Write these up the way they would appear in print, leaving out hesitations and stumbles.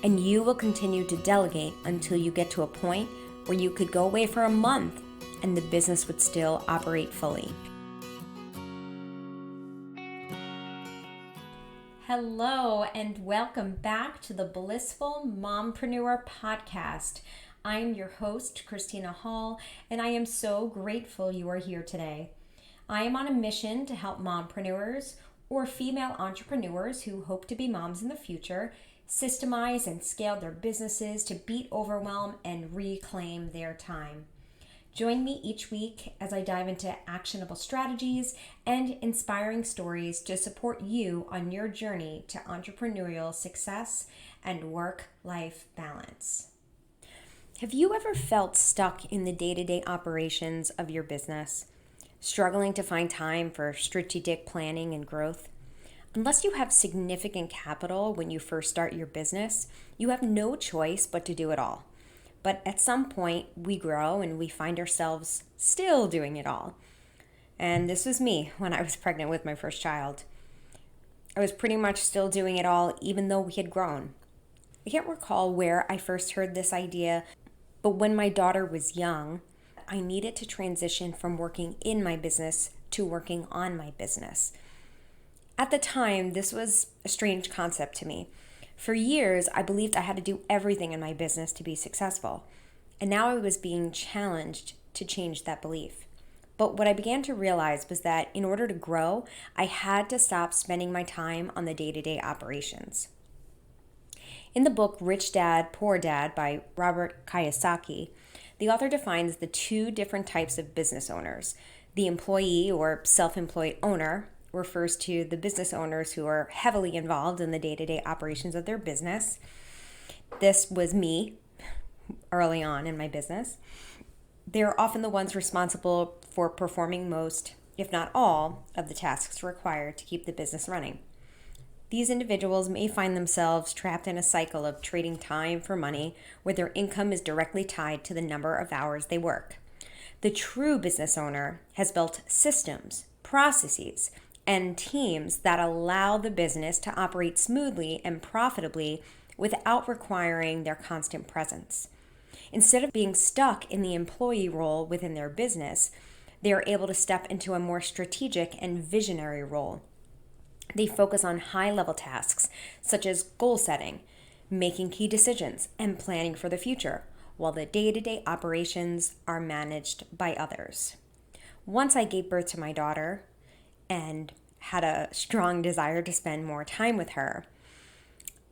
and you will continue to delegate until you get to a point where you could go away for a month and the business would still operate fully. Hello, and welcome back to the Blissful Mompreneur podcast. I'm your host, Christina Hall, and I am so grateful you are here today. I am on a mission to help mompreneurs or female entrepreneurs who hope to be moms in the future systemize and scale their businesses to beat overwhelm and reclaim their time. Join me each week as I dive into actionable strategies and inspiring stories to support you on your journey to entrepreneurial success and work-life balance. Have you ever felt stuck in the day-to-day operations of your business, struggling to find time for strategic planning and growth? Unless you have significant capital when you first start your business, you have no choice but to do it all. But at some point, we grow and we find ourselves still doing it all. And this was me when I was pregnant with my first child. I was pretty much still doing it all even though we had grown. I can't recall where I first heard this idea, but when my daughter was young, I needed to transition from working in my business to working on my business. At the time, this was a strange concept to me. For years, I believed I had to do everything in my business to be successful, and now I was being challenged to change that belief. But what I began to realize was that in order to grow, I had to stop spending my time on the day-to-day operations. In the book Rich Dad, Poor Dad by Robert Kiyosaki, the author defines the two different types of business owners. The employee or self-employed owner refers to the business owners who are heavily involved in the day-to-day operations of their business. This was me early on in my business. They're often the ones responsible for performing most, if not all, of the tasks required to keep the business running. These individuals may find themselves trapped in a cycle of trading time for money where their income is directly tied to the number of hours they work. The true business owner has built systems, processes, and teams that allow the business to operate smoothly and profitably without requiring their constant presence. Instead of being stuck in the employee role within their business, they are able to step into a more strategic and visionary role. They focus on high-level tasks such as goal setting, making key decisions, and planning for the future, while the day-to-day operations are managed by others. Once I gave birth to my daughter and had a strong desire to spend more time with her,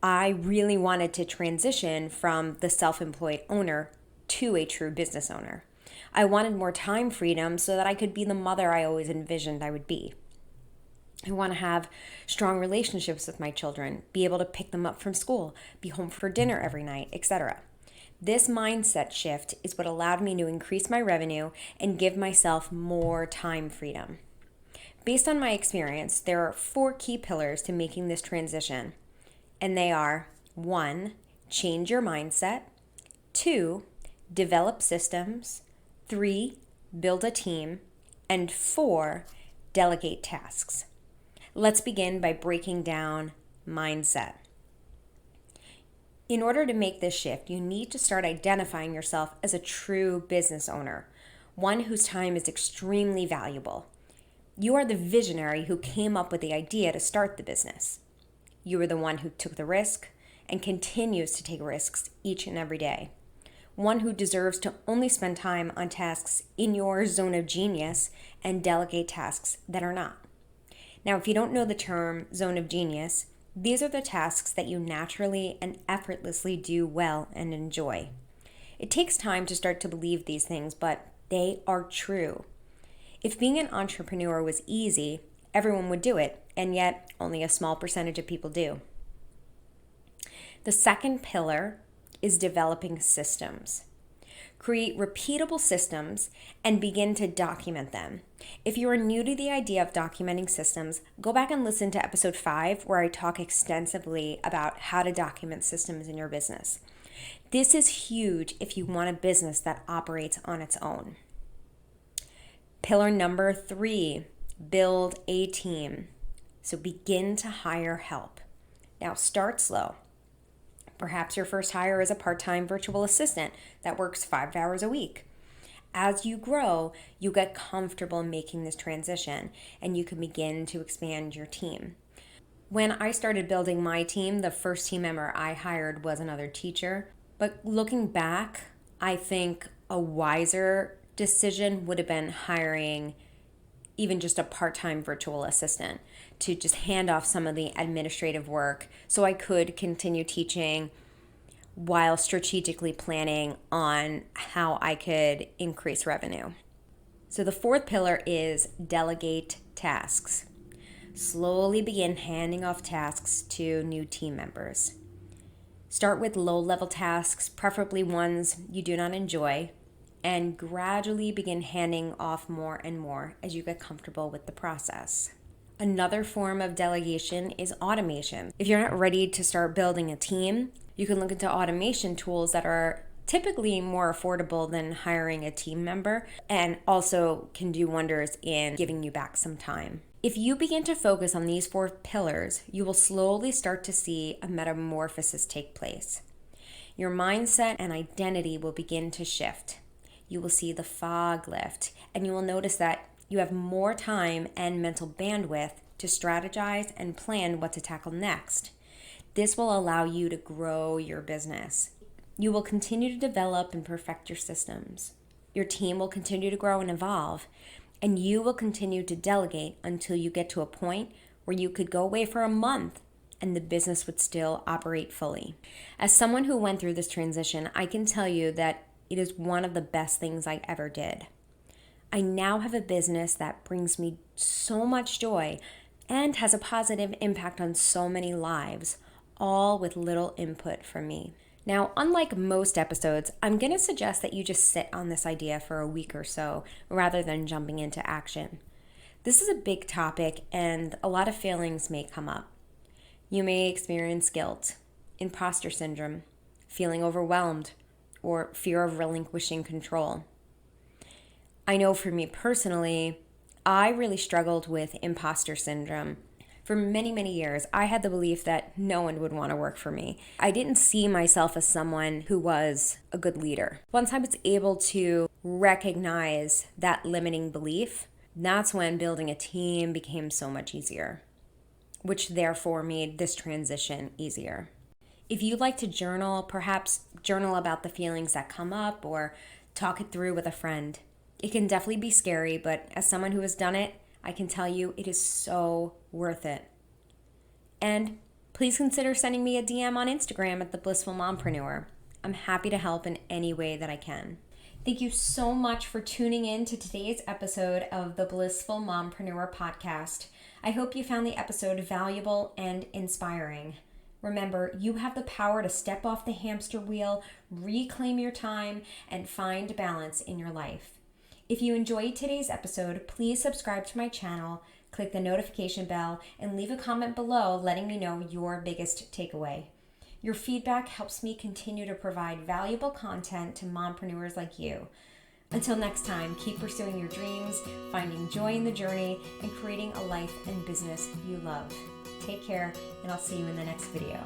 I really wanted to transition from the self-employed owner to a true business owner. I wanted more time freedom so that I could be the mother I always envisioned I would be. I want to have strong relationships with my children, be able to pick them up from school, be home for dinner every night, etc. This mindset shift is what allowed me to increase my revenue and give myself more time freedom. Based on my experience, there are 4 key pillars to making this transition, and they are 1, change your mindset, 2, develop systems, 3, build a team, and 4, delegate tasks. Let's begin by breaking down mindset. In order to make this shift, you need to start identifying yourself as a true business owner, one whose time is extremely valuable. You are the visionary who came up with the idea to start the business. You are the one who took the risk and continues to take risks each and every day. One who deserves to only spend time on tasks in your zone of genius and delegate tasks that are not. Now, if you don't know the term zone of genius, these are the tasks that you naturally and effortlessly do well and enjoy. It takes time to start to believe these things, but they are true. If being an entrepreneur was easy, everyone would do it, and yet only a small percentage of people do. The second pillar is developing systems. Create repeatable systems and begin to document them. If you are new to the idea of documenting systems, go back and listen to episode 5 where I talk extensively about how to document systems in your business. This is huge if you want a business that operates on its own. Pillar number 3, build a team. So begin to hire help. Now start slow. Perhaps your first hire is a part-time virtual assistant that works 5 hours a week. As you grow, you get comfortable making this transition and you can begin to expand your team. When I started building my team, the first team member I hired was another teacher. But looking back, I think a wiser decision would have been hiring even just a part-time virtual assistant to just hand off some of the administrative work so I could continue teaching while strategically planning on how I could increase revenue. So the fourth pillar is delegate tasks. Slowly begin handing off tasks to new team members. Start with low-level tasks, preferably ones you do not enjoy, and gradually begin handing off more and more as you get comfortable with the process. Another form of delegation is automation. If you're not ready to start building a team, you can look into automation tools that are typically more affordable than hiring a team member and also can do wonders in giving you back some time. If you begin to focus on these four pillars, you will slowly start to see a metamorphosis take place. Your mindset and identity will begin to shift. You will see the fog lift, and you will notice that you have more time and mental bandwidth to strategize and plan what to tackle next. This will allow you to grow your business. You will continue to develop and perfect your systems. Your team will continue to grow and evolve, and you will continue to delegate until you get to a point where you could go away for a month and the business would still operate fully. As someone who went through this transition, I can tell you that it is one of the best things I ever did. I now have a business that brings me so much joy and has a positive impact on so many lives, all with little input from me. Now, unlike most episodes, I'm going to suggest that you just sit on this idea for a week or so rather than jumping into action. This is a big topic and a lot of feelings may come up. You may experience guilt, imposter syndrome, feeling overwhelmed, or fear of relinquishing control. I know for me personally, I really struggled with imposter syndrome. For many, many years, I had the belief that no one would want to work for me. I didn't see myself as someone who was a good leader. Once I was able to recognize that limiting belief, that's when building a team became so much easier, which therefore made this transition easier. If you'd like to journal, perhaps journal about the feelings that come up or talk it through with a friend. It can definitely be scary, but as someone who has done it, I can tell you it is so worth it. And please consider sending me a DM on Instagram at The Blissful Mompreneur. I'm happy to help in any way that I can. Thank you so much for tuning in to today's episode of the Blissful Mompreneur podcast. I hope you found the episode valuable and inspiring. Remember, you have the power to step off the hamster wheel, reclaim your time, and find balance in your life. If you enjoyed today's episode, please subscribe to my channel, click the notification bell, and leave a comment below letting me know your biggest takeaway. Your feedback helps me continue to provide valuable content to mompreneurs like you. Until next time, keep pursuing your dreams, finding joy in the journey, and creating a life and business you love. Take care, and I'll see you in the next video.